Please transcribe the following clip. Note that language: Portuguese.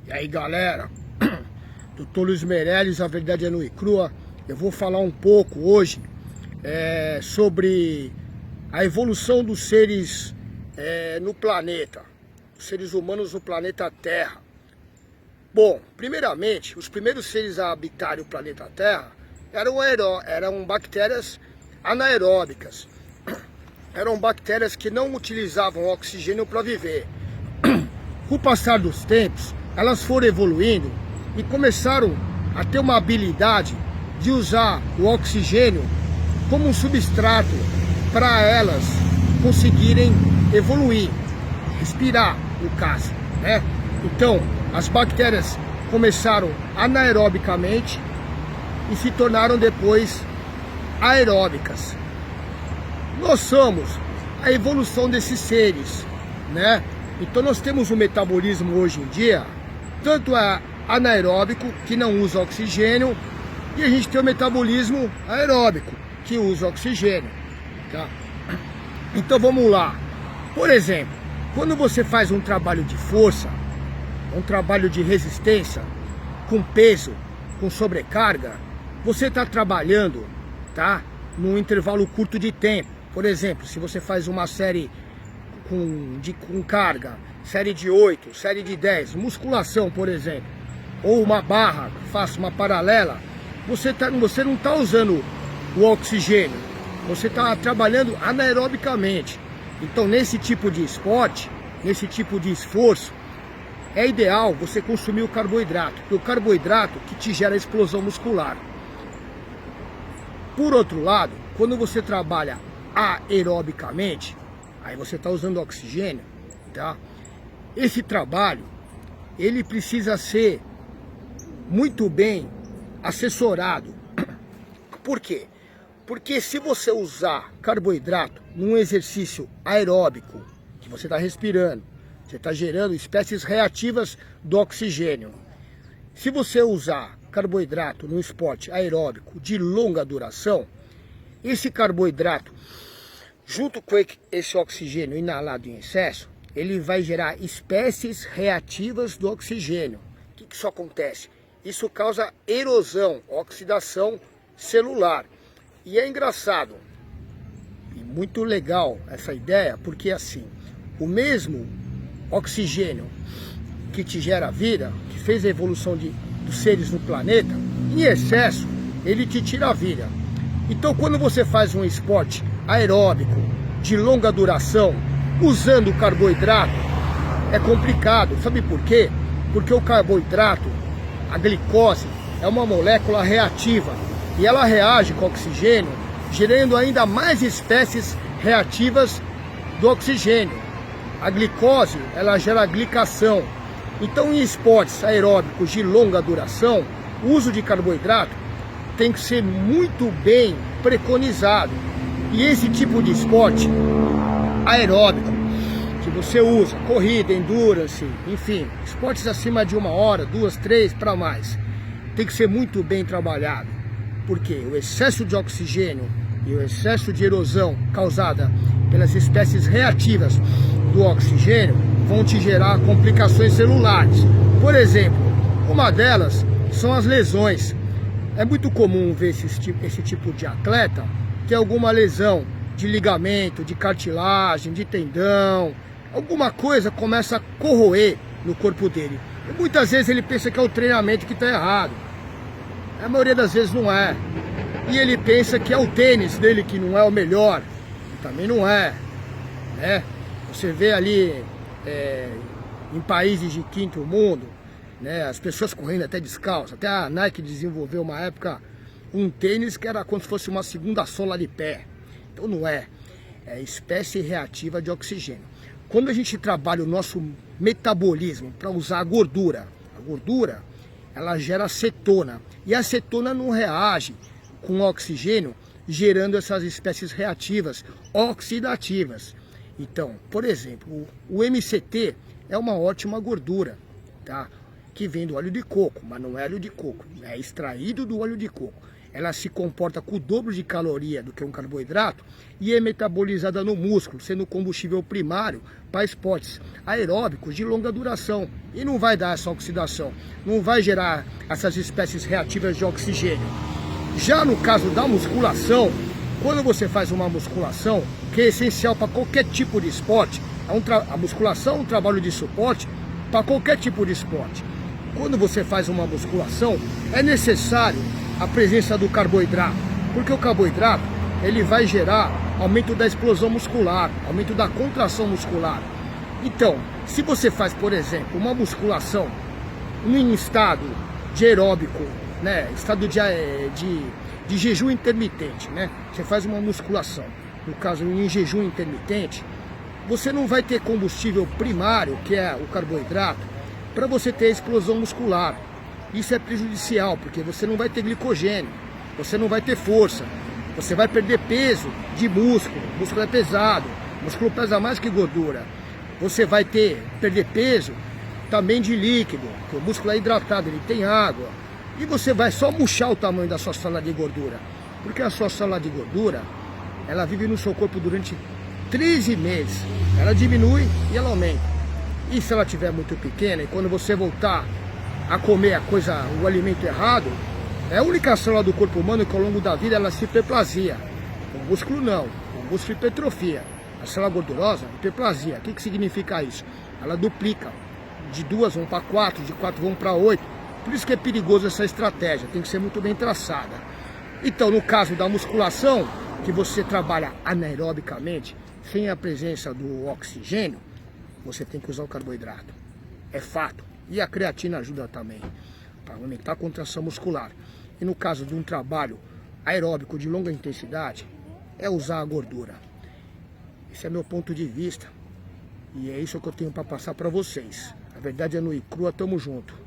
E aí galera, Dr. Luiz Meirelles, a verdade é nua e crua. Eu vou falar um pouco hoje sobre a evolução dos seres no planeta, os seres humanos no planeta Terra. Bom, primeiramente, os primeiros seres a habitarem o planeta Terra eram bactérias anaeróbicas. Eram bactérias que não utilizavam oxigênio para viver. Com o passar dos tempos, elas foram evoluindo e começaram a ter uma habilidade de usar o oxigênio como um substrato para elas conseguirem evoluir, respirar, no caso, né? Então, as bactérias começaram anaerobicamente e se tornaram depois aeróbicas. Nós somos a evolução desses seres, né? Então nós temos um metabolismo hoje em dia, tanto anaeróbico, que não usa oxigênio, e a gente tem o metabolismo aeróbico, que usa oxigênio, tá? Então vamos lá. Por exemplo, quando você faz um trabalho de força, um trabalho de resistência, com peso, com sobrecarga, você está trabalhando, tá? Num intervalo curto de tempo. Por exemplo, se você faz uma série com carga, série de 8, série de 10, musculação, por exemplo, ou uma barra, faça uma paralela, você não está usando o oxigênio, você está trabalhando anaerobicamente. Então, nesse tipo de esporte, nesse tipo de esforço, é ideal você consumir o carboidrato, porque o carboidrato que te gera explosão muscular. Por outro lado, quando você trabalha aerobicamente, aí você está usando oxigênio, tá? Esse trabalho, ele precisa ser muito bem assessorado. Por quê? Porque se você usar carboidrato num exercício aeróbico, que você está respirando, você está gerando espécies reativas do oxigênio. Se você usar carboidrato num esporte aeróbico de longa duração, esse carboidrato, junto com esse oxigênio inalado em excesso, ele vai gerar espécies reativas do oxigênio. O que isso acontece? Isso causa erosão, oxidação celular. E é engraçado e muito legal essa ideia, porque assim, o mesmo oxigênio que te gera vida, que fez a evolução dos seres no planeta, em excesso, ele te tira a vida. Então, quando você faz um esporte aeróbico de longa duração, usando carboidrato, é complicado. Sabe por quê? Porque o carboidrato, a glicose, é uma molécula reativa e ela reage com o oxigênio, gerando ainda mais espécies reativas do oxigênio. A glicose, ela gera glicação. Então, em esportes aeróbicos de longa duração, o uso de carboidrato tem que ser muito bem preconizado. E esse tipo de esporte aeróbico que você usa, corrida, endurance, enfim, esportes acima de 1 hora, 2, 3 para mais, tem que ser muito bem trabalhado, porque o excesso de oxigênio e o excesso de erosão causada pelas espécies reativas do oxigênio vão te gerar complicações celulares. Por exemplo, uma delas são as lesões. É muito comum ver esse tipo de atleta ter alguma lesão de ligamento, de cartilagem, de tendão, alguma coisa começa a corroer no corpo dele. E muitas vezes ele pensa que é o treinamento que está errado. A maioria das vezes não é. E ele pensa que é o tênis dele que não é o melhor. E também não é, né? Você vê ali em países de quinto mundo, né, as pessoas correndo até descalço. Até a Nike desenvolveu uma época um tênis que era como se fosse uma segunda sola de pé. Então não é. É espécie reativa de oxigênio. Quando a gente trabalha o nosso metabolismo para usar a gordura ela gera acetona. E a acetona não reage com o oxigênio, gerando essas espécies reativas oxidativas. Então, por exemplo, o MCT é uma ótima gordura, tá? Que vem do óleo de coco, mas não é óleo de coco, é extraído do óleo de coco. ela se comporta com o dobro de caloria do que um carboidrato e é metabolizada no músculo, sendo combustível primário para esportes aeróbicos de longa duração. E não vai dar essa oxidação, não vai gerar essas espécies reativas de oxigênio. Já no caso da musculação, quando você faz uma musculação, que é essencial para qualquer tipo de esporte, a musculação é um trabalho de suporte para qualquer tipo de esporte. Quando você faz uma musculação, é necessário a presença do carboidrato, porque o carboidrato ele vai gerar aumento da explosão muscular, aumento da contração muscular. Então, se você faz, por exemplo, uma musculação em estado de aeróbico, né, estado de jejum intermitente, né, você faz uma musculação, no caso em jejum intermitente, você não vai ter combustível primário, que é o carboidrato, para você ter explosão muscular. Isso é prejudicial, porque você não vai ter glicogênio, você não vai ter força, você vai perder peso de músculo, o músculo é pesado, o músculo pesa mais que gordura. Você vai perder peso também de líquido, porque o músculo é hidratado, ele tem água. E você vai só murchar o tamanho da sua célula de gordura, porque a sua célula de gordura, ela vive no seu corpo durante 13 meses, ela diminui e ela aumenta. E se ela estiver muito pequena, e quando você voltar a comer o alimento errado, é a única célula do corpo humano que ao longo da vida ela se hiperplasia. O músculo não, o músculo hipertrofia. A célula gordurosa, hiperplasia. O que significa isso? Ela duplica. De 2 vão para 4, de 4 vão para 8. Por isso que é perigoso essa estratégia, tem que ser muito bem traçada. Então, no caso da musculação, que você trabalha anaerobicamente, sem a presença do oxigênio, você tem que usar o carboidrato. É fato. E a creatina ajuda também para aumentar a contração muscular. E no caso de um trabalho aeróbico de longa intensidade, é usar a gordura. Esse é meu ponto de vista. E é isso que eu tenho para passar para vocês. A verdade é nua e crua, tamo junto.